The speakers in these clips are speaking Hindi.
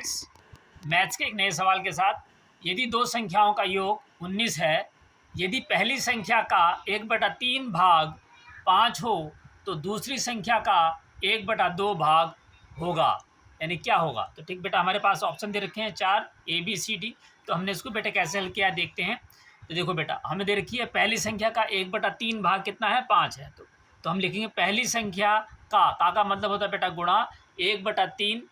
फ्रेंड्स, मैथ्स के एक नए सवाल के साथ। यदि दो संख्याओं का योग 19 है, यदि पहली संख्या का 1/3 भाग 5 हो तो दूसरी संख्या का 1/2 भाग होगा, यानी क्या होगा। तो ठीक बेटा, हमारे पास ऑप्शन दे रखे हैं 4 ABCD। तो हमने इसको बेटा कैसे हल किया देखते हैं। तो देखो बेटा, हमें दे रखी है पहली संख्या का 1/3 भाग कितना है, 5 है। तो हम लिखेंगे पहली संख्या का मतलब होता है बेटा गुणा 1/3।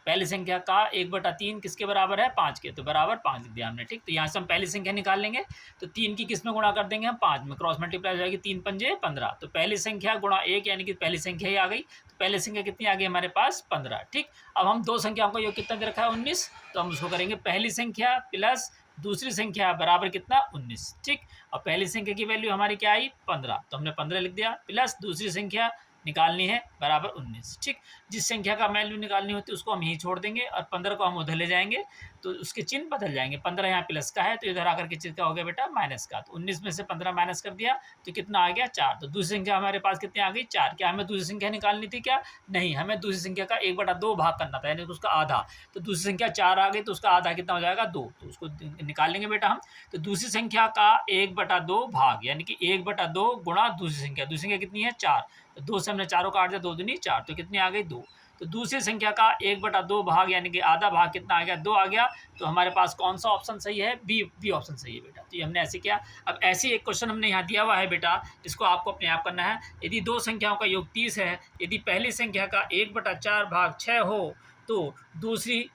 पहली संख्या का 1/3 किसके बराबर है, 5 के, तो बराबर 5 लिख दिया हमने। ठीक, तो यहाँ से हम पहली संख्या निकाल लेंगे। तो 3 की किस में गुणा कर देंगे हम, 5 में, क्रॉस मल्टीप्लाई हो जाएगी, 3 पंजे 15। तो पहली संख्या गुणा 1 यानी कि पहली संख्या ही आ गई। तो पहली संख्या कितनी आ गई हमारे पास, 15। ठीक, अब हम दो संख्याओं का योग कितना दे रखा है, 19। तो हम उसको करेंगे पहली संख्या प्लस दूसरी संख्या बराबर कितना, 19। ठीक, और पहली संख्या की वैल्यू हमारी क्या आई, 15। तो हमने 15 लिख दिया, प्लस दूसरी संख्या निकालनी है बराबर 19। ठीक, जिस संख्या का वैल्यू निकालनी होती है उसको हम यहीं छोड़ देंगे और 15 को हम उधर ले जाएंगे तो उसके चिन्ह बदल जाएंगे। 15 यहाँ प्लस का है तो इधर आकर के चिन्ह का हो गया बेटा माइनस का। तो 19 में से 15 माइनस कर दिया तो कितना आ गया, 4। तो दूसरी संख्या हमारे पास कितनी आ गई, 4। क्या हमें दूसरी संख्या निकालनी थी क्या, नहीं, हमें दूसरी संख्या का 1/2 भाग करना था, यानी उसका आधा। तो दूसरी संख्या 4 आ गई तो उसका आधा कितना हो जाएगा, 2। तो उसको निकाल लेंगे बेटा हम। तो दूसरी संख्या का 1/2 भाग यानी कि 1/2 गुणा दूसरी संख्या कितनी है, 4। तो 2 से हमने चारों काट दिया, 2 दूनी 4, तो कितनी आ गई, 2। तो दूसरी संख्या का 1/2 भाग यानी कि आधा भाग कितना आ गया, 2 आ गया। तो हमारे पास कौन सा ऑप्शन सही है, बी ऑप्शन सही है बेटा। तो ये हमने ऐसे किया। अब ऐसे एक क्वेश्चन हमने यहाँ दिया हुआ है बेटा, इसको आपको अपने आप करना है। यदि दो संख्याओं का योग 30 है, यदि पहली संख्या का 1/4 भाग 6 हो तो दूसरी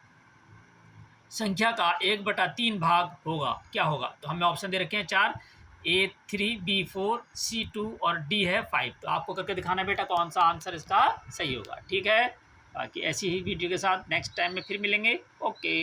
संख्या का 1/3 भाग होगा, क्या होगा। तो हमें ऑप्शन दे रखे हैं 4, A3, B4, C2 और D है 5। तो आपको करके दिखाना बेटा कौन सा आंसर इसका सही होगा। ठीक है, बाकी ऐसी ही वीडियो के साथ नेक्स्ट टाइम में फिर मिलेंगे। ओके।